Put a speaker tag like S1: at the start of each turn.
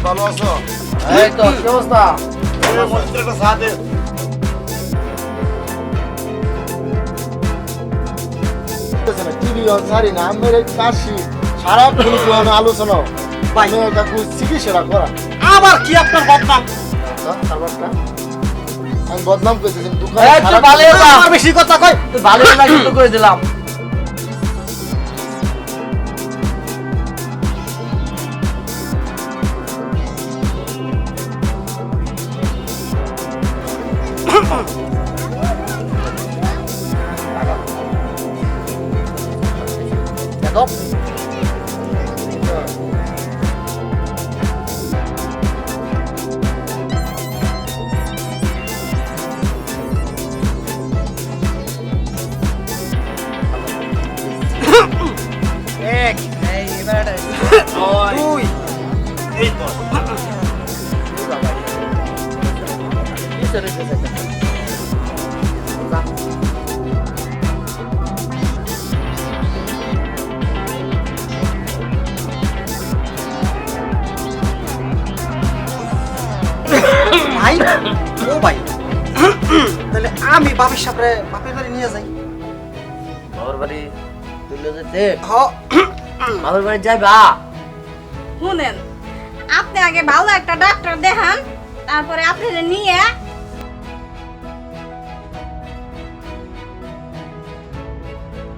S1: ভালো আছো?
S2: এই তো কি অবস্থা?
S1: মসজিদের একটা চা দে। টিভি সারি না আমার এই কাশি সারাক্ষণ কোনো আলোচনা
S3: ভাই।
S1: আমি কাকু চিকিৎসা করা
S3: আবার কি আপনার বদনাম?
S1: আমি বদনাম করতেছি দোকানে
S2: এই তুই ভালো যা।
S3: আমার বেশি কথা কই।
S2: তুই ভালো না কিন্তু করে দিলাম। দেখো
S3: এক,
S2: এই এবারে
S3: দুই,
S1: এই তো
S3: ভাই, ও ভাই। তাহলে আমি বাবির সাথে বাপের বাড়ি নিয়ে যাই।
S2: বাবার বাড়ি তুলে যেতে
S3: হ,
S2: বাবার বাড়ি যাইবা?
S4: শুনেন, আপনি আগে ভালো একটা ডাক্তার দেখান, তারপরে আপনি নিয়ে